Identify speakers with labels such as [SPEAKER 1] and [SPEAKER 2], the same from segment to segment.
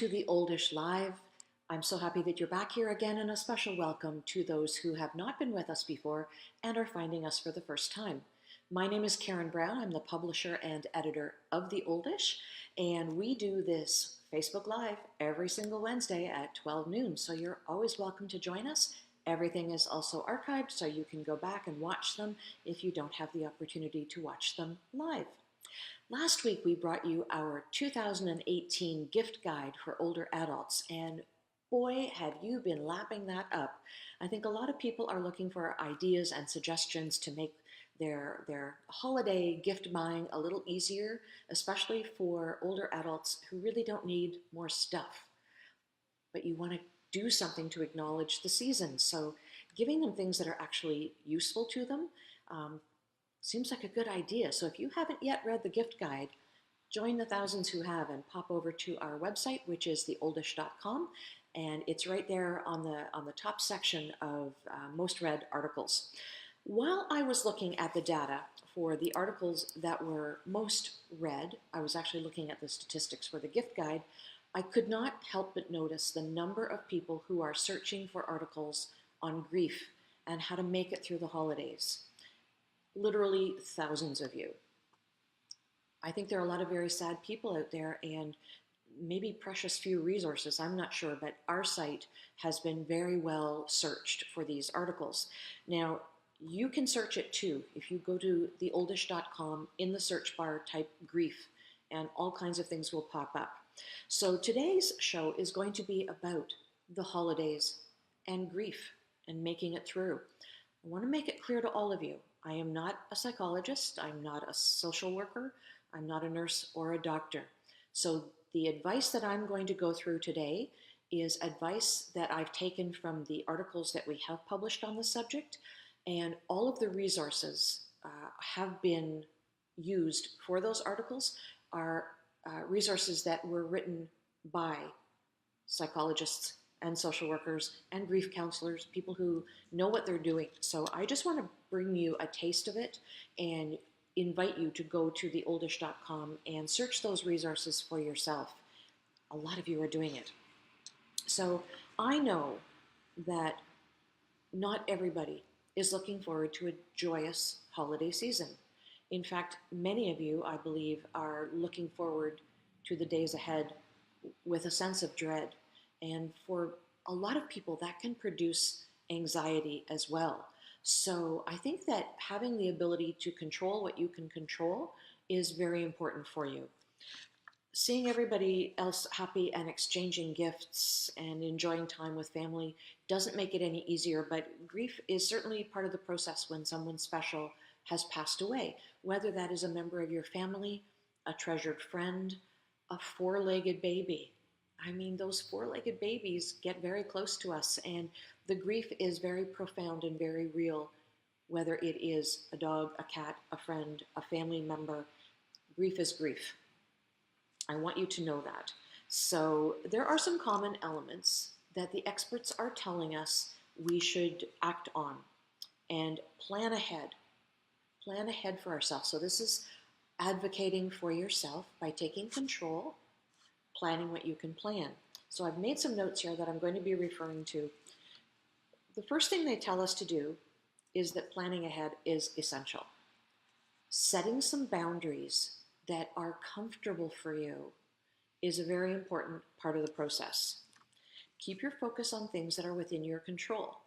[SPEAKER 1] to the Oldish Live. I'm so happy that you're back here again, and a special welcome to those who have not been with us before and are finding us for the first time. My name is Karen Brown. I'm the publisher and editor of The Oldish, and we do this Facebook Live every single Wednesday at 12 noon, so you're always welcome to join us. Everything is also archived, so you can go back and watch them if you don't have the opportunity to watch them live. Last week, we brought you our 2018 gift guide for older adults, and boy, have you been lapping that up. I think a lot of people are looking for ideas and suggestions to make their holiday gift buying a little easier, especially for older adults who really don't need more stuff, but you want to do something to acknowledge the season. So giving them things that are actually useful to them seems like a good idea. So if you haven't yet read the gift guide, join the thousands who have and pop over to our website, which is theoldish.com, and it's right there on the top section of most read articles. While I was looking at the data for the articles that were most read, I was actually looking at the statistics for the gift guide, I could not help but notice the number of people who are searching for articles on grief and how to make it through the holidays. Literally thousands of you. I think there are a lot of very sad people out there, and maybe precious few resources, I'm not sure, but our site has been very well searched for these articles. Now, you can search it too. If you go to theoldish.com, in the search bar, type grief, and all kinds of things will pop up. So today's show is going to be about the holidays and grief and making it through. I want to make it clear to all of you, I am not a psychologist, I'm not a social worker, I'm not a nurse or a doctor. So the advice that I'm going to go through today is advice that I've taken from the articles that we have published on the subject, and all of the resources have been used for those articles are resources that were written by psychologists and social workers and grief counselors, people who know what they're doing. So I just want to bring you a taste of it and invite you to go to theoldish.com and search those resources for yourself. A lot of you are doing it. So I know that not everybody is looking forward to a joyous holiday season. In fact, many of you, I believe, are looking forward to the days ahead with a sense of dread. And for a lot of people, that can produce anxiety as well. So I think that having the ability to control what you can control is very important for you. Seeing everybody else happy and exchanging gifts and enjoying time with family doesn't make it any easier, but grief is certainly part of the process when someone special has passed away, whether that is a member of your family, a treasured friend, a four-legged baby. I mean, those four-legged babies get very close to us, and the grief is very profound and very real, whether it is a dog, a cat, a friend, a family member. Grief is grief. I want you to know that. So there are some common elements that the experts are telling us we should act on and plan ahead. Plan ahead for ourselves. So this is advocating for yourself by taking control, planning what you can plan. So I've made some notes here that I'm going to be referring to. The first thing they tell us to do is that planning ahead is essential. Setting some boundaries that are comfortable for you is a very important part of the process. Keep your focus on things that are within your control,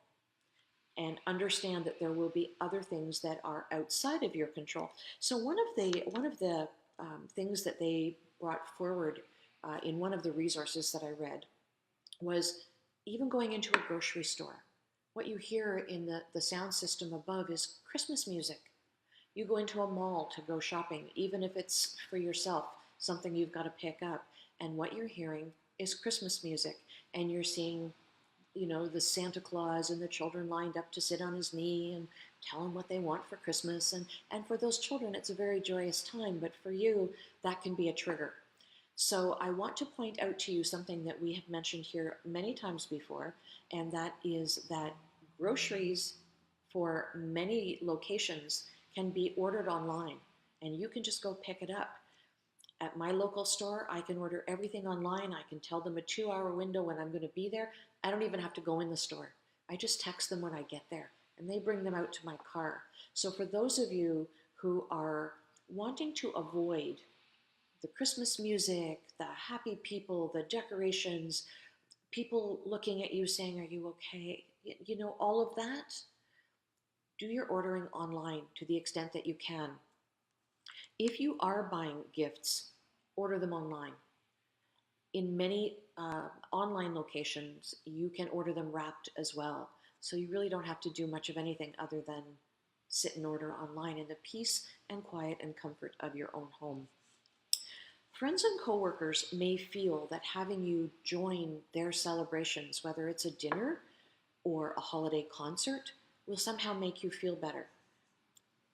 [SPEAKER 1] and understand that there will be other things that are outside of your control. So one of the things that they brought forward in one of the resources that I read was even going into a grocery store. What you hear in the sound system above is Christmas music. You go into a mall to go shopping, even if it's for yourself, something you've got to pick up, and what you're hearing is Christmas music, and you're seeing, you know, the Santa Claus and the children lined up to sit on his knee and tell him what they want for Christmas. And for those children, it's a very joyous time, but for you, that can be a trigger. So I want to point out to you something that we have mentioned here many times before, and that is that groceries for many locations can be ordered online, and you can just go pick it up. At my local store, I can order everything online. I can tell them a 2 hour window when I'm going to be there. I don't even have to go in the store. I just text them when I get there and they bring them out to my car. So for those of you who are wanting to avoid the Christmas music, the happy people, the decorations, people looking at you saying, "Are you okay?" You know, all of that, do your ordering online to the extent that you can. If you are buying gifts, order them online. In many online locations, you can order them wrapped as well. So you really don't have to do much of anything other than sit and order online in the peace and quiet and comfort of your own home. Friends and coworkers may feel that having you join their celebrations, whether it's a dinner or a holiday concert, will somehow make you feel better.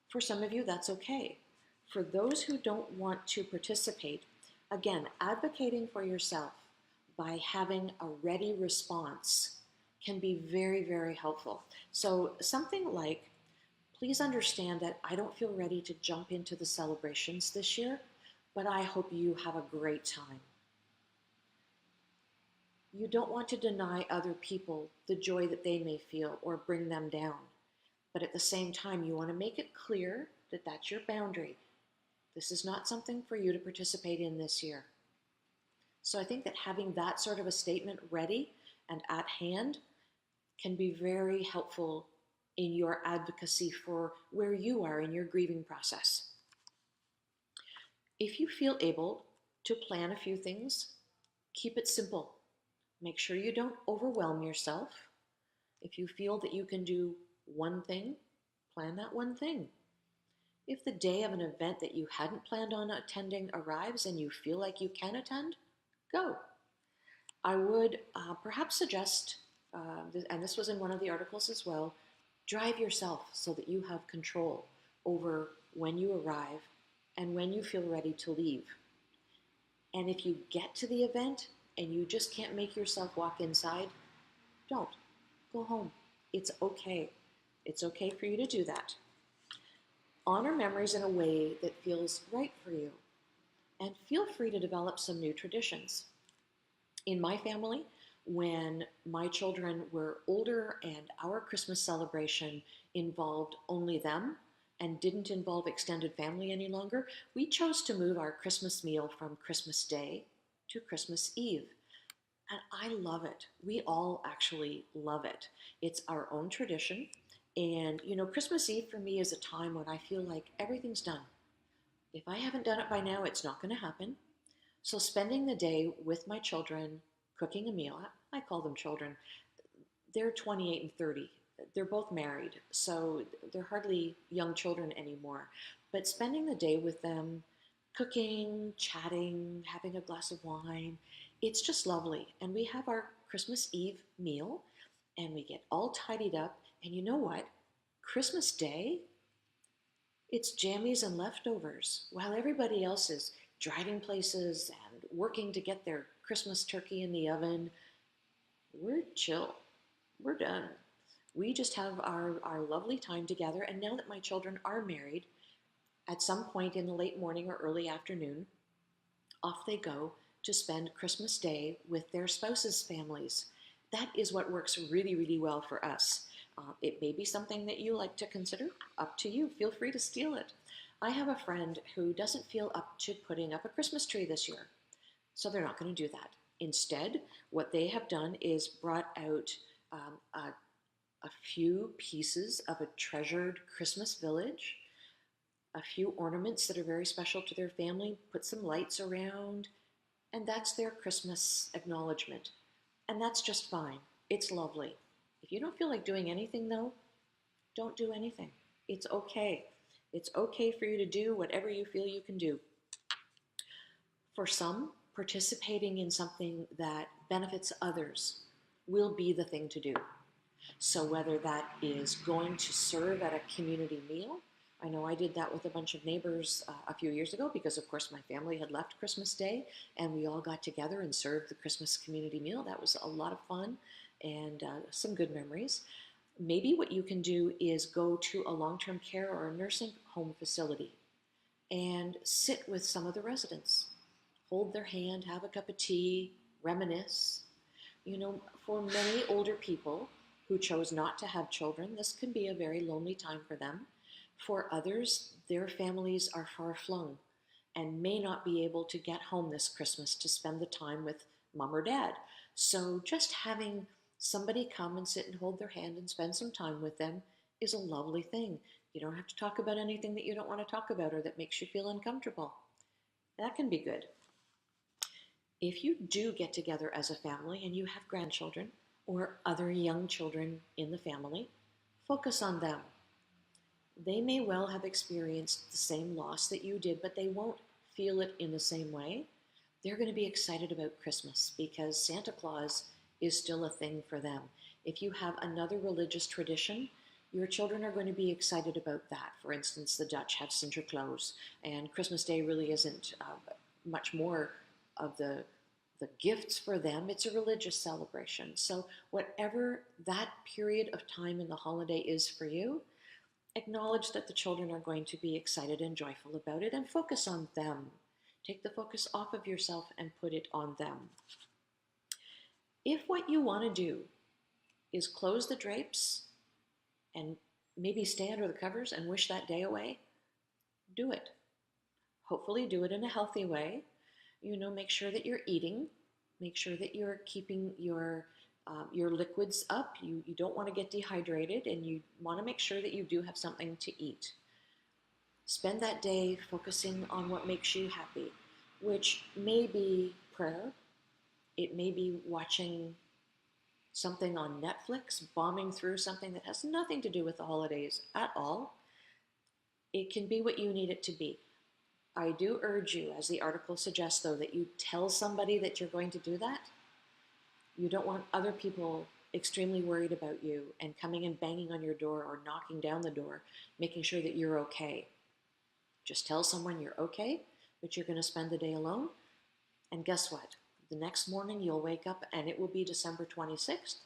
[SPEAKER 1] For some of you, that's okay. For those who don't want to participate, again, advocating for yourself by having a ready response can be very, very helpful. So something like, please understand that I don't feel ready to jump into the celebrations this year, but I hope you have a great time. You don't want to deny other people the joy that they may feel or bring them down. But at the same time, you want to make it clear that that's your boundary. This is not something for you to participate in this year. So I think that having that sort of a statement ready and at hand can be very helpful in your advocacy for where you are in your grieving process. If you feel able to plan a few things, keep it simple. Make sure you don't overwhelm yourself. If you feel that you can do one thing, plan that one thing. If the day of an event that you hadn't planned on attending arrives and you feel like you can attend, go. I would perhaps suggest, and this was in one of the articles as well, drive yourself so that you have control over when you arrive and when you feel ready to leave. And if you get to the event and you just can't make yourself walk inside, don't. Go home. It's okay. It's okay for you to do that. Honor memories in a way that feels right for you. And feel free to develop some new traditions. In my family, when my children were older and our Christmas celebration involved only them and didn't involve extended family any longer, we chose to move our Christmas meal from Christmas Day to Christmas Eve. And I love it. We all actually love it. It's our own tradition. And, you know, Christmas Eve for me is a time when I feel like everything's done. If I haven't done it by now, it's not going to happen. So spending the day with my children, cooking a meal, I call them children, they're 28 and 30. They're both married, so they're hardly young children anymore. But spending the day with them, cooking, chatting, having a glass of wine, it's just lovely. And we have our Christmas Eve meal and we get all tidied up. And you know what? Christmas Day, it's jammies and leftovers while everybody else is driving places and working to get their Christmas turkey in the oven. We're chill. We're done. We just have our lovely time together. And now that my children are married, at some point in the late morning or early afternoon, off they go to spend Christmas Day with their spouses' families. That is what works really, really well for us. It may be something that you like to consider. Up to you. Feel free to steal it. I have a friend who doesn't feel up to putting up a Christmas tree this year, so they're not going to do that. Instead, what they have done is brought out a few pieces of a treasured Christmas village, a few ornaments that are very special to their family, put some lights around, and that's their Christmas acknowledgement. And that's just fine. It's lovely. If you don't feel like doing anything, though, don't do anything. It's okay. It's okay for you to do whatever you feel you can do. For some, participating in something that benefits others will be the thing to do. So whether that is going to serve at a community meal, I know I did that with a bunch of neighbors a few years ago because, of course, my family had left Christmas Day and we all got together and served the Christmas community meal. That was a lot of fun and some good memories. Maybe what you can do is go to a long-term care or a nursing home facility and sit with some of the residents hold their hand, have a cup of tea, reminisce. You know, for many older people who chose not to have children, this can be a very lonely time for them. For others, their families are far flung and may not be able to get home this Christmas to spend the time with mom or dad. So just having somebody come and sit and hold their hand and spend some time with them is a lovely thing. You don't have to talk about anything that you don't want to talk about or that makes you feel uncomfortable. That can be good. If you do get together as a family and you have grandchildren or other young children in the family, focus on them. They may well have experienced the same loss that you did, but they won't feel it in the same way. They're going to be excited about Christmas because Santa Claus is still a thing for them. If you have another religious tradition, your children are going to be excited about that. For instance, the Dutch have Sinterklaas, and Christmas Day really isn't much more of the gifts for them. It's a religious celebration. So whatever that period of time in the holiday is for you, acknowledge that the children are going to be excited and joyful about it and focus on them. Take the focus off of yourself and put it on them. If what you want to do is close the drapes and maybe stay under the covers and wish that day away, do it. Hopefully do it in a healthy way. You know, make sure that you're eating. Make sure that you're keeping your liquids up. You don't want to get dehydrated, and you want to make sure that you do have something to eat. Spend that day focusing on what makes you happy, which may be prayer. It may be watching something on Netflix, bombing through something that has nothing to do with the holidays at all. It can be what you need it to be. I do urge you, as the article suggests, though, that you tell somebody that you're going to do that. You don't want other people extremely worried about you and coming and banging on your door or knocking down the door, making sure that you're okay. Just tell someone you're okay, but you're going to spend the day alone. And guess what? The next morning you'll wake up and it will be December 26th.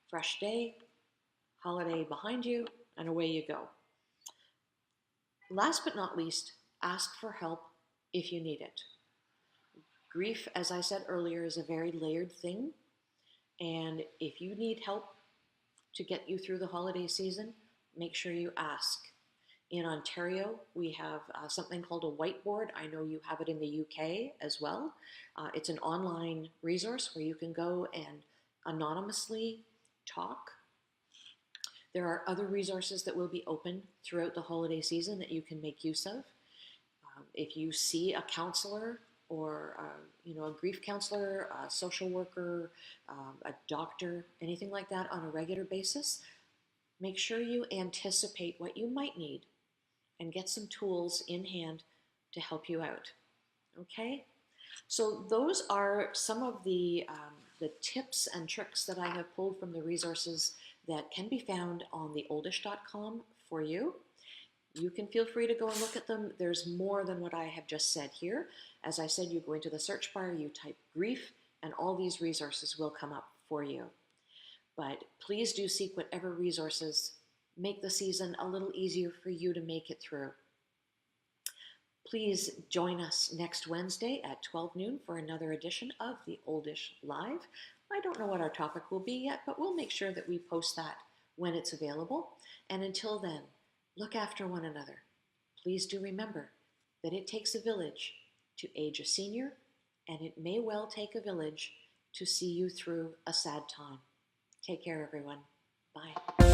[SPEAKER 1] Fresh day, holiday behind you, and away you go. Last but not least, ask for help if you need it. Grief, as I said earlier, is a very layered thing. And if you need help to get you through the holiday season, make sure you ask. In Ontario, we have something called a whiteboard. I know you have it in the UK as well. It's an online resource where you can go and anonymously talk. There are other resources that will be open throughout the holiday season that you can make use of. If you see a counselor or a grief counselor, a social worker, a doctor, anything like that on a regular basis, make sure you anticipate what you might need and get some tools in hand to help you out. Okay? So those are some of the tips and tricks that I have pulled from the resources that can be found on theoldish.com for you. You can feel free to go and look at them. There's more than what I have just said here. As I said, you go into the search bar, you type grief, and all these resources will come up for you. But please do seek whatever resources make the season a little easier for you to make it through. Please join us next Wednesday at 12 noon for another edition of The Oldish Live. I don't know what our topic will be yet, but we'll make sure that we post that when it's available. And until then, look after one another. Please do remember that it takes a village to age a senior, and it may well take a village to see you through a sad time. Take care, everyone. Bye.